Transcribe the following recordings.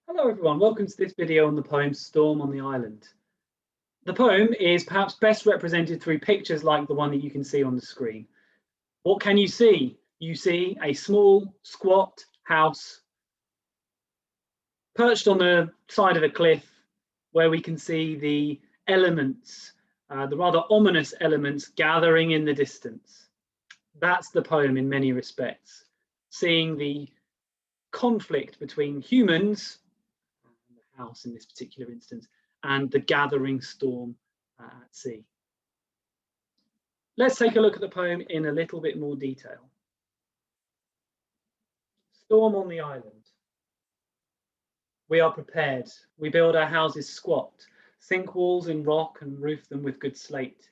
Hello everyone, welcome to this video on the poem Storm on the Island. The poem is perhaps best represented through pictures like the one that you can see on the screen. What can you see? You see a small, squat house perched on the side of a cliff where we can see the elements, the rather ominous elements gathering in the distance. That's the poem in many respects, seeing the conflict between humans, the house in this particular instance, and the gathering storm at sea. Let's take a look at the poem in a little bit more detail. Storm on the island. We are prepared. We build our houses squat, sink walls in rock and roof them with good slate.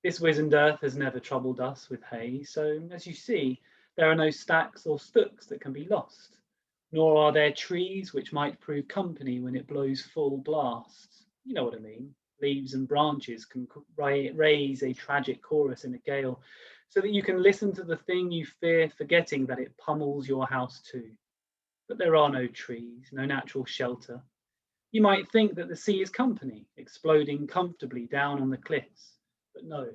This wizened earth has never troubled us with hay, so as you see, there are no stacks or stooks that can be lost, nor are there trees which might prove company when it blows full blast. You know what I mean. Leaves and branches can raise a tragic chorus in a gale, so that you can listen to the thing you fear, forgetting that it pummels your house too. But there are no trees, no natural shelter. You might think that the sea is company, exploding comfortably down on the cliffs. But no,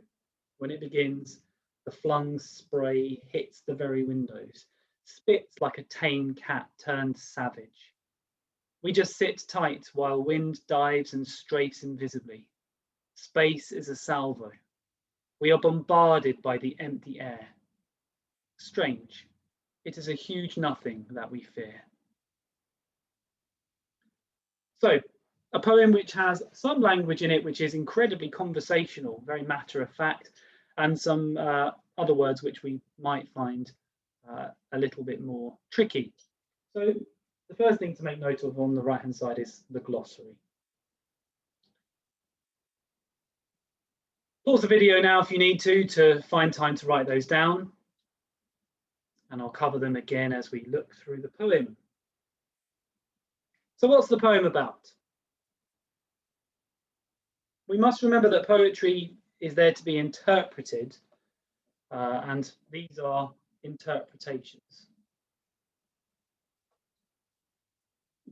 when it begins, the flung spray hits the very windows, spits like a tame cat turned savage. We just sit tight while wind dives and strafes invisibly. Space is a salvo. We are bombarded by the empty air. Strange, it is a huge nothing that we fear. So, a poem which has some language in it which is incredibly conversational, very matter of fact, and some other words which we might find a little bit more tricky. So the first thing to make note of on the right hand side is the glossary. Pause the video now if you need to find time to write those down, and I'll cover them again as we look through the poem. So what's the poem about? We must remember that poetry is there to be interpreted, and these are interpretations.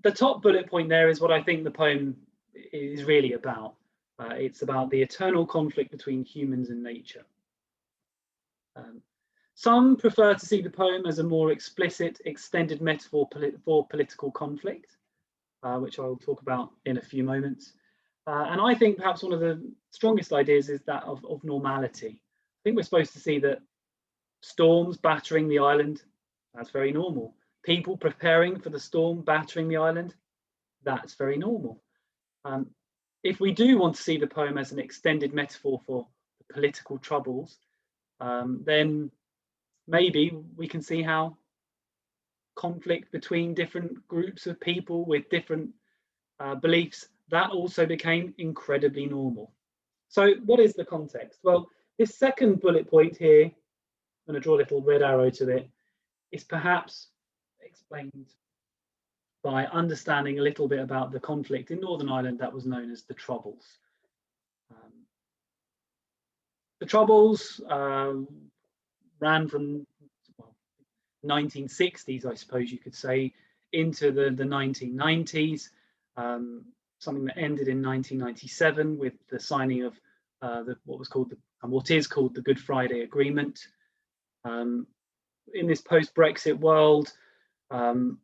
The top bullet point there is what I think the poem is really about. It's about the eternal conflict between humans and nature. Some prefer to see the poem as a more explicit, extended metaphor for political conflict, which I will talk about in a few moments. And I think perhaps one of the strongest ideas is that of normality. I think we're supposed to see that storms battering the island, that's very normal. People preparing for the storm battering the island, that's very normal. If we do want to see the poem as an extended metaphor for the political troubles, then maybe we can see how conflict between different groups of people with different beliefs, that also became incredibly normal. So what is the context? Well, this second bullet point here, I'm going to draw a little red arrow to it, is perhaps explained by understanding a little bit about the conflict in Northern Ireland that was known as the Troubles. The Troubles ran from 1960s, I suppose you could say, into the 1990s, something that ended in 1997 with the signing of what is called the Good Friday Agreement. In this post-Brexit world, the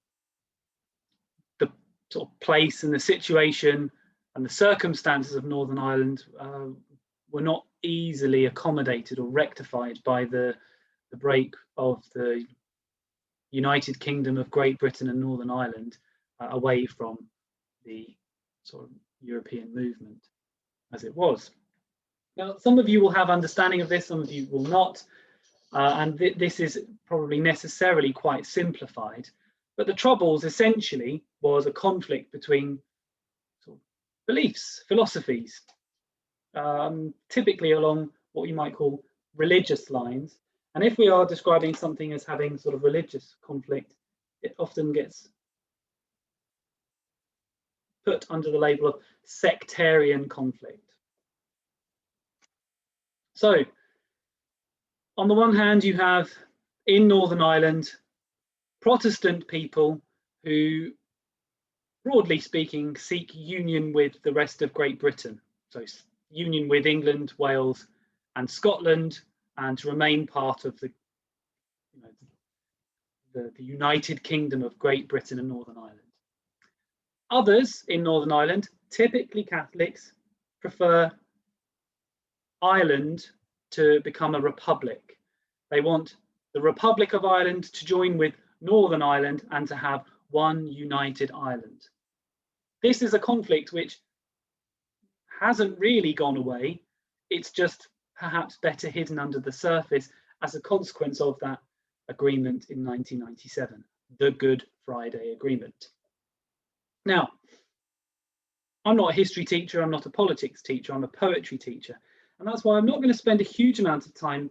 sort of place and the situation and the circumstances of Northern Ireland were not easily accommodated or rectified by the break of the United Kingdom of Great Britain and Northern Ireland away from the sort of European movement as it was. Now, some of you will have understanding of this, some of you will not, and this is probably necessarily quite simplified, but the Troubles essentially was a conflict between sort of beliefs, philosophies, typically along what you might call religious lines. And if we are describing something as having sort of religious conflict, it often gets put under the label of sectarian conflict. So, on the one hand, you have in Northern Ireland Protestant people who broadly speaking, seek union with the rest of Great Britain. So union with England, Wales and Scotland, and to remain part of the, you know, the United Kingdom of Great Britain and Northern Ireland. Others in Northern Ireland, typically Catholics, prefer Ireland to become a republic. They want the Republic of Ireland to join with Northern Ireland and to have one united Ireland. This is a conflict which hasn't really gone away. It's just perhaps better hidden under the surface as a consequence of that agreement in 1997, the Good Friday Agreement. Now, I'm not a history teacher, I'm not a politics teacher, I'm a poetry teacher. And that's why I'm not going to spend a huge amount of time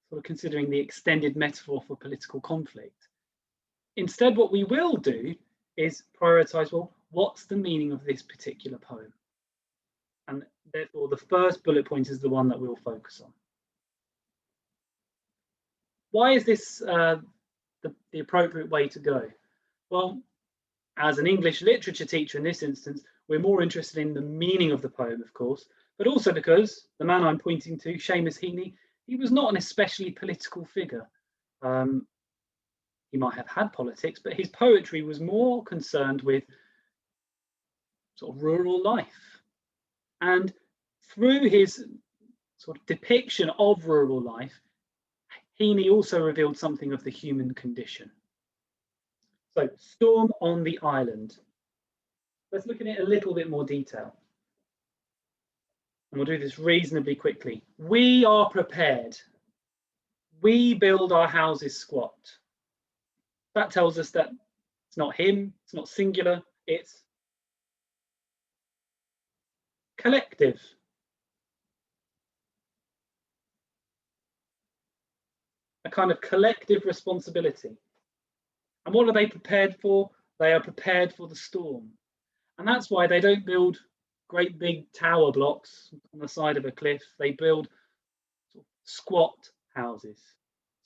sort of considering the extended metaphor for political conflict. Instead, what we will do is prioritize, well, what's the meaning of this particular poem? And therefore, the first bullet point is the one that we'll focus on. Why is this the appropriate way to go? Well, as an English literature teacher in this instance, we're more interested in the meaning of the poem, of course, but also because the man I'm pointing to, Seamus Heaney, he was not an especially political figure. He might have had politics, but his poetry was more concerned with sort of rural life. And through his sort of depiction of rural life, Heaney also revealed something of the human condition. So, Storm on the Island. Let's look at it in a little bit more detail. And we'll do this reasonably quickly. We are prepared. We build our houses squat. That tells us that it's not him, it's not singular, it's collective. A kind of collective responsibility. And what are they prepared for? They are prepared for the storm. And that's why they don't build great big tower blocks on the side of a cliff. They build sort of squat houses.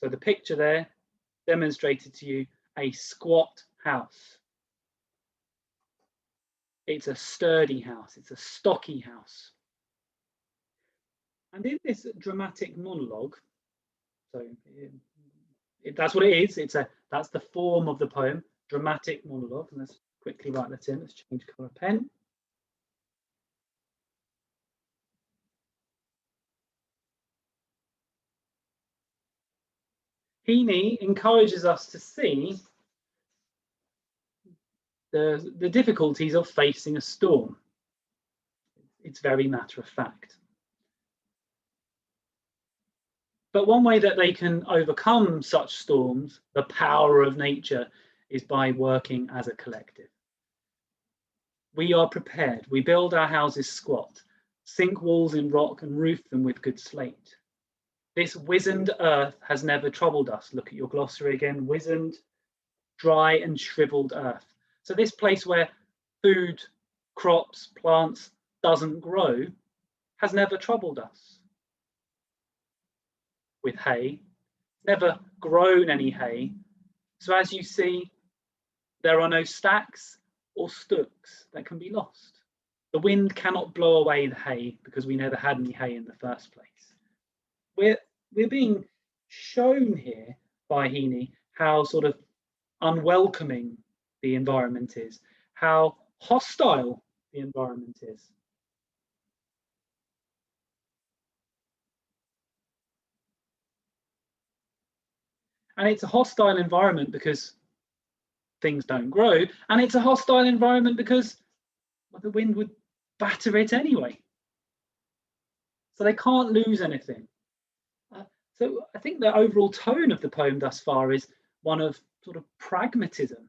So the picture there demonstrated to you a squat house. It's a sturdy house. It's a stocky house. And in this dramatic monologue, so that's what it is. That's the form of the poem, dramatic monologue. And let's quickly write that in. Let's change colour pen. Heaney encourages us to see the difficulties of facing a storm. It's very matter of fact. But one way that they can overcome such storms, the power of nature, is by working as a collective. We are prepared. We build our houses squat, sink walls in rock and roof them with good slate. This wizened earth has never troubled us. Look at your glossary again, wizened, dry and shriveled earth. So this place where food, crops, plants doesn't grow has never troubled us. With hay, never grown any hay. So as you see, there are no stacks or stooks that can be lost. The wind cannot blow away the hay because we never had any hay in the first place. We're being shown here by Heaney how sort of unwelcoming the environment is, how hostile the environment is. And it's a hostile environment because things don't grow, and it's a hostile environment because well, the wind would batter it anyway. So they can't lose anything. So I think the overall tone of the poem thus far is one of sort of pragmatism.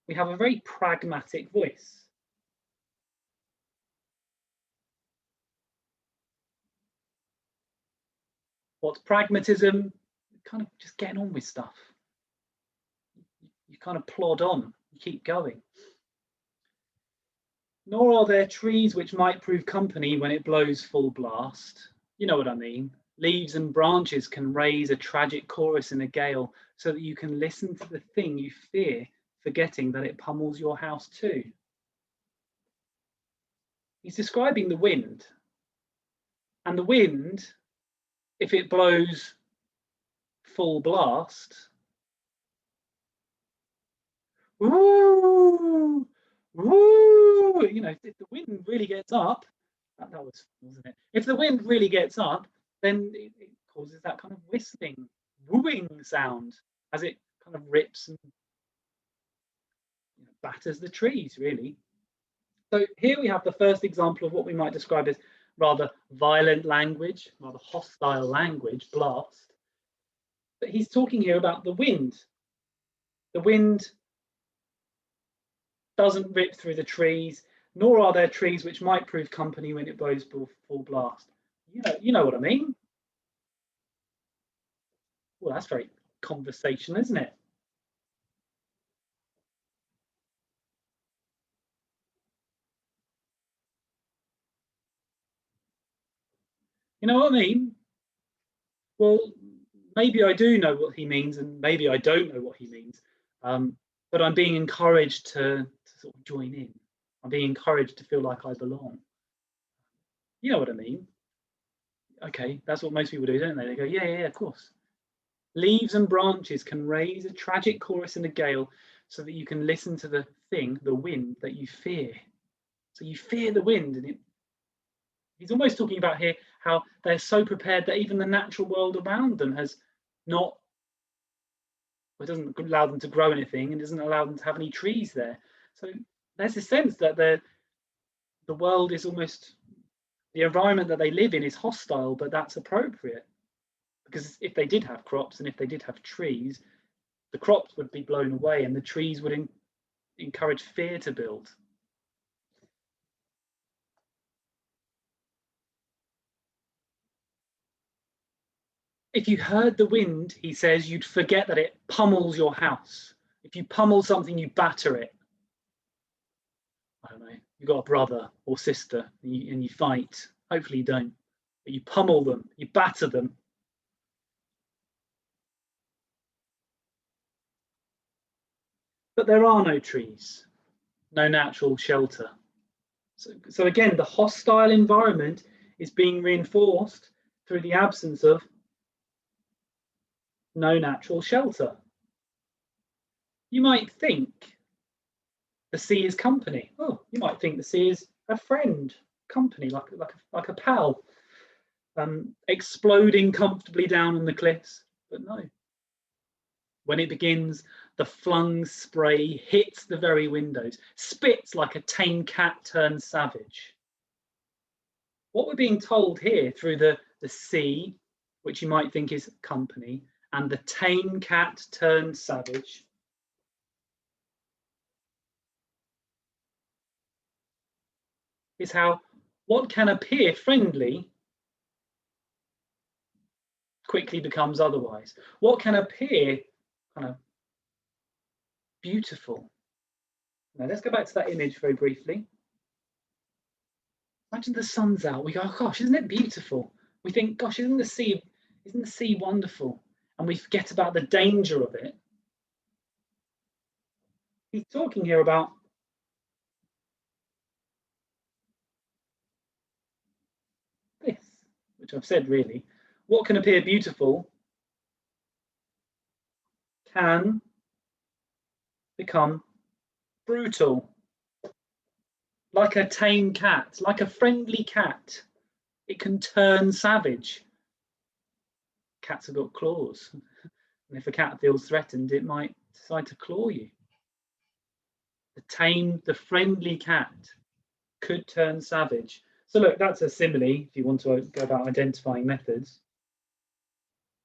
We have a very pragmatic voice. What's pragmatism? Kind of just getting on with stuff. You kind of plod on, you keep going. Nor are there trees which might prove company when it blows full blast. You know what I mean. Leaves and branches can raise a tragic chorus in a gale so that you can listen to the thing you fear, forgetting that it pummels your house too. He's describing the wind. And the wind, if it blows full blast, woo, woo, you know, if the wind really gets up, that was, wasn't it? If the wind really gets up, then it causes that kind of whistling, wooing sound as it kind of rips and batters the trees, really. So here we have the first example of what we might describe as rather violent language, rather hostile language, blast. But he's talking here about the wind. The wind doesn't rip through the trees, nor are there trees which might prove company when it blows full blast. You know what I mean? Well, that's very conversational, isn't it? You know what I mean? Well, maybe I do know what he means, and maybe I don't know what he means. But I'm being encouraged to sort of join in. I'm being encouraged to feel like I belong. You know what I mean? Okay, that's what most people do, don't they? They go, yeah, yeah, of course. Leaves and branches can raise a tragic chorus in a gale so that you can listen to the thing, the wind, that you fear. So you fear the wind, and he's almost talking about here how they're so prepared that even the natural world around them has not, it doesn't allow them to grow anything and doesn't allow them to have any trees there. So there's a sense that the world is almost, the environment that they live in is hostile, but that's appropriate. Because if they did have crops and if they did have trees, the crops would be blown away and the trees would encourage fear to build. If you heard the wind, he says, you'd forget that it pummels your house. If you pummel something, you batter it. I don't know, you've got a brother or sister and you fight. Hopefully you don't. But you pummel them, you batter them. But there are no trees, no natural shelter. So again, the hostile environment is being reinforced through the absence of no natural shelter. You might think the sea is company. Oh, you might think the sea is a friend, company, like a pal, exploding comfortably down on the cliffs. But no. When it begins, the flung spray hits the very windows, spits like a tame cat turned savage. What we're being told here through the sea, which you might think is company, and the tame cat turned savage, is how what can appear friendly quickly becomes otherwise. What can appear kind of beautiful. Now let's go back to that image very briefly. Imagine the sun's out. We go, oh gosh, isn't it beautiful? We think, gosh, isn't the sea wonderful? And we forget about the danger of it. He's talking here about this, which I've said really. What can appear beautiful can become brutal. Like a tame cat, like a friendly cat, it can turn savage. Cats have got claws. And if a cat feels threatened, it might decide to claw you. The friendly cat could turn savage. So look, that's a simile if you want to go about identifying methods.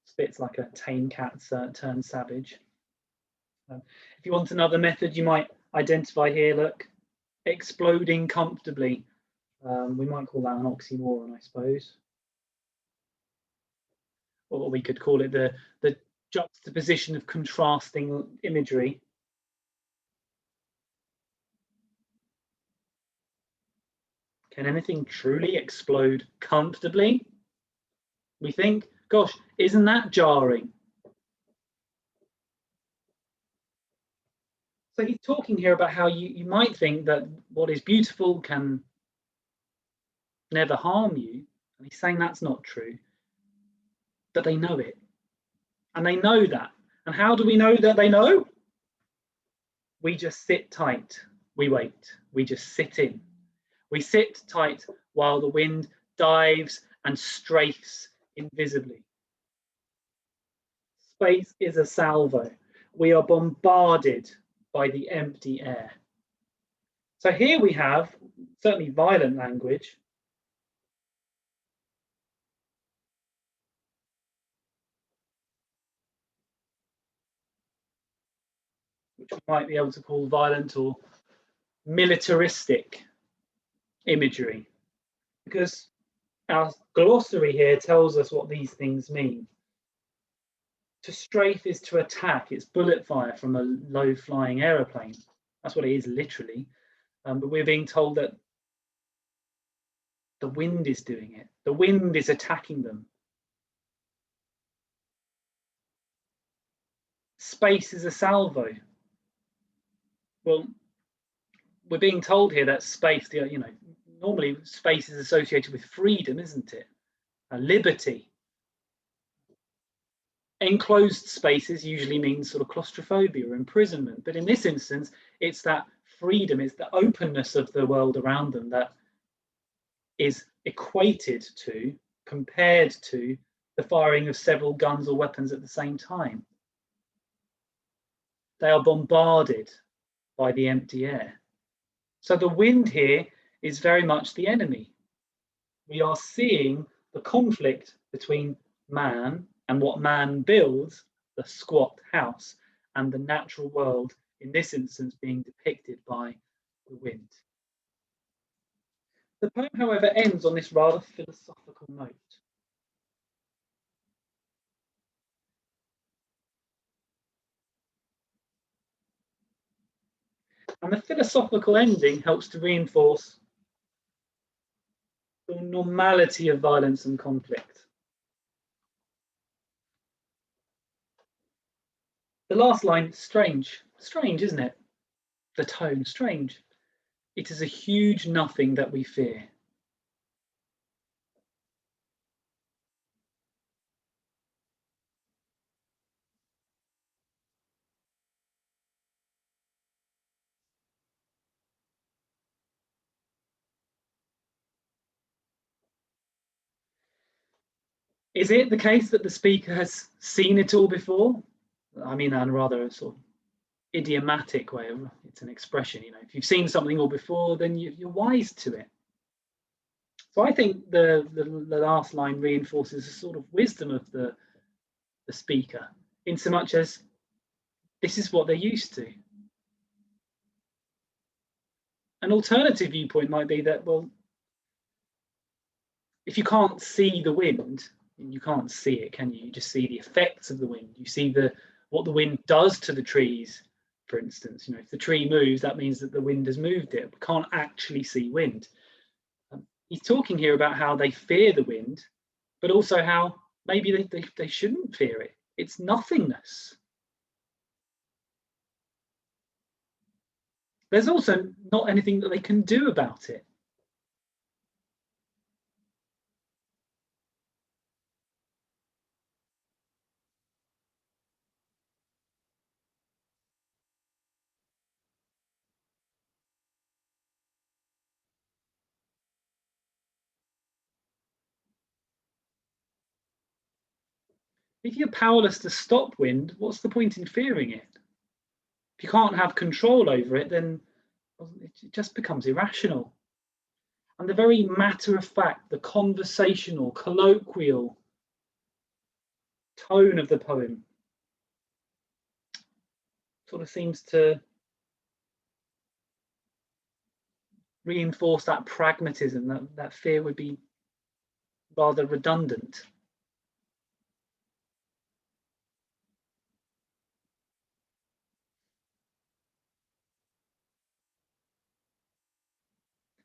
Spits like a tame cat turned savage. If you want another method, you might identify here, look, exploding comfortably. We might call that an oxymoron, I suppose. Or we could call it the juxtaposition of contrasting imagery. Can anything truly explode comfortably? We think, gosh, isn't that jarring? So he's talking here about how you might think that what is beautiful can never harm you. And he's saying that's not true, but they know it. And they know that. And how do we know that they know? We just sit tight. We wait. We just sit in. We sit tight while the wind dives and strafes invisibly. Space is a salvo. We are bombarded by the empty air. So here we have certainly violent language. Which we might be able to call violent or militaristic imagery. Because our glossary here tells us what these things mean. To strafe is to attack. It's bullet fire from a low-flying aeroplane. That's what it is literally. But we're being told that the wind is doing it. The wind is attacking them. Space is a salvo. Well, we're being told here that space, normally space is associated with freedom, isn't it? Liberty. Enclosed spaces usually means sort of claustrophobia or imprisonment, but in this instance, it's that freedom, it's the openness of the world around them that is equated to, compared to, the firing of several guns or weapons at the same time. They are bombarded by the empty air. So the wind here is very much the enemy. We are seeing the conflict between man and what man builds, the squat house, and the natural world, in this instance being depicted by the wind. The poem, however, ends on this rather philosophical note. And the philosophical ending helps to reinforce the normality of violence and conflict. The last line, strange, isn't it? The tone, strange. It is a huge nothing that we fear. Is it the case that the speaker has seen it all before? I mean, in a rather sort of idiomatic way. It's an expression, if you've seen something all before, then you're wise to it. So I think the last line reinforces a sort of wisdom of the speaker, in so much as this is what they're used to. An alternative viewpoint might be that, well, if you can't see the wind, you can't see it, can you? You just see the effects of the wind. You see what the wind does to the trees, for instance. If the tree moves, that means that the wind has moved it. We can't actually see wind. He's talking here about how they fear the wind, but also how maybe they shouldn't fear it. It's nothingness. There's also not anything that they can do about it. If you're powerless to stop wind, what's the point in fearing it? If you can't have control over it, then it just becomes irrational. And the very matter of fact, the conversational, colloquial tone of the poem sort of seems to reinforce that pragmatism, that fear would be rather redundant.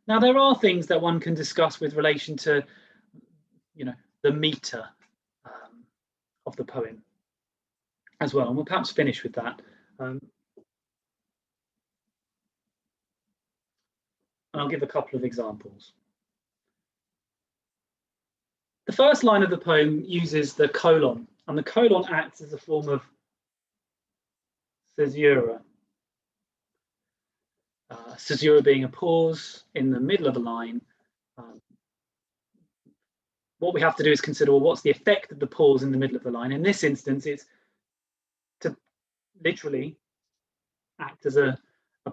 Now, there are things that one can discuss with relation to, the meter of the poem as well, and we'll perhaps finish with that. And I'll give a couple of examples. The first line of the poem uses the colon, and the colon acts as a form of caesura. Caesura being a pause in the middle of a line. What we have to do is consider, well, what's the effect of the pause in the middle of the line? In this instance, it's to literally act as a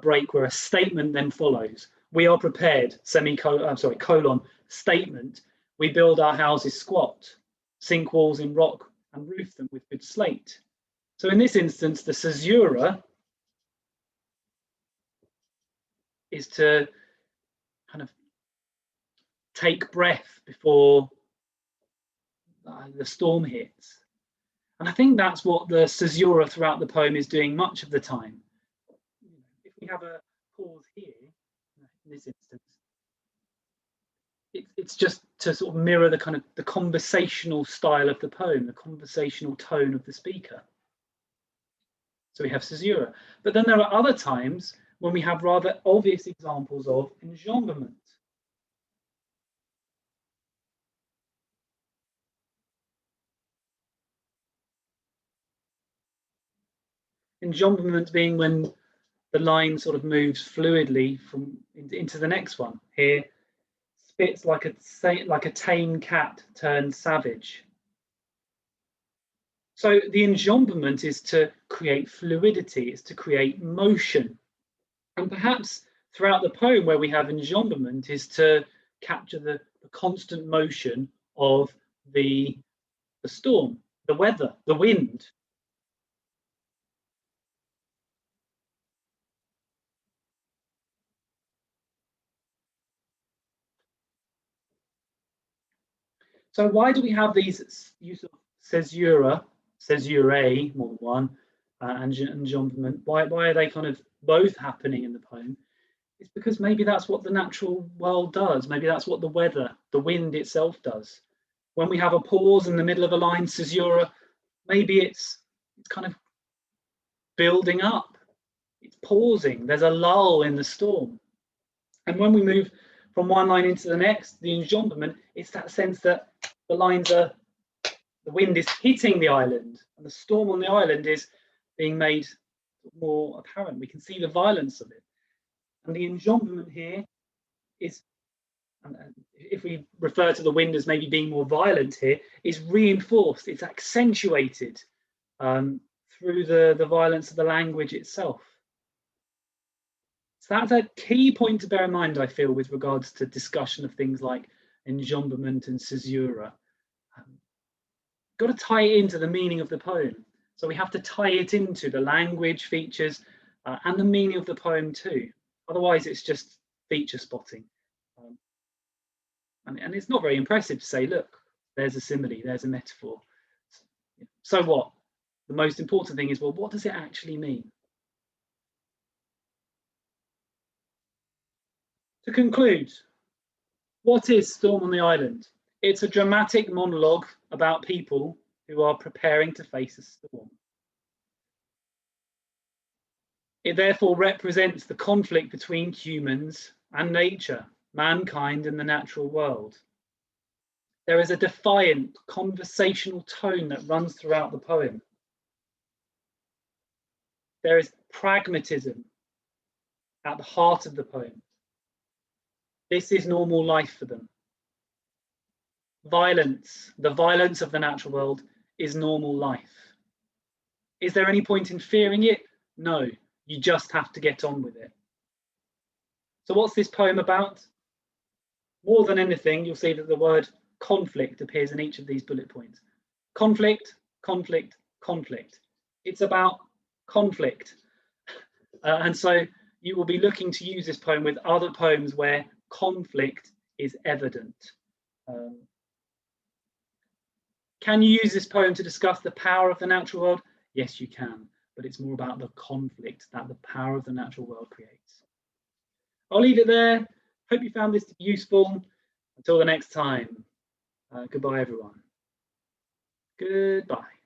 break where a statement then follows. We are prepared, colon, statement. We build our houses squat, sink walls in rock and roof them with good slate. So in this instance, the caesura is to kind of take breath before the storm hits. And I think that's what the caesura throughout the poem is doing much of the time. If we have a pause here, in this instance, it's just to sort of mirror the kind of the conversational style of the poem, the conversational tone of the speaker. So we have caesura. But then there are other times when we have rather obvious examples of enjambment. Enjambment being when the line sort of moves fluidly from into the next one. Here, spits like a tame cat turned savage. So the enjambment is to create fluidity, it's to create motion. And perhaps throughout the poem where we have enjambment is to capture the constant motion of the storm, the weather, the wind. So why do we have these use of caesura, caesurae, more than one, and enjambment? Why are they kind of both happening in the poem? It's because maybe that's what the natural world does. Maybe that's what the weather, the wind itself does. When we have a pause in the middle of a line, caesura, maybe it's kind of building up. It's pausing. There's a lull in the storm. And when we move from one line into the next, the enjambment, it's that sense that the wind is hitting the island and the storm on the island is being made more apparent. We can see the violence of it. And the enjambment here is, if we refer to the wind as maybe being more violent here, is reinforced, it's accentuated through the violence of the language itself. So that's a key point to bear in mind, I feel, with regards to discussion of things like enjambment and caesura. Got to tie it into the meaning of the poem. So we have to tie it into the language features and the meaning of the poem too. Otherwise, it's just feature spotting. And it's not very impressive to say, look, there's a simile, there's a metaphor. So what? The most important thing is, well, what does it actually mean? To conclude, what is Storm on the Island? It's a dramatic monologue about people who are preparing to face a storm. It therefore represents the conflict between humans and nature, mankind and the natural world. There is a defiant conversational tone that runs throughout the poem. There is pragmatism at the heart of the poem. This is normal life for them. Violence, the violence of the natural world, is normal life. Is there any point in fearing it? No, you just have to get on with it. So what's this poem about? More than anything, you'll see that the word conflict appears in each of these bullet points. Conflict, conflict, conflict. It's about conflict. And so you will be looking to use this poem with other poems where conflict is evident. Can you use this poem to discuss the power of the natural world? Yes, you can, but it's more about the conflict that the power of the natural world creates. I'll leave it there. Hope you found this to be useful. Until the next time, goodbye, everyone. Goodbye.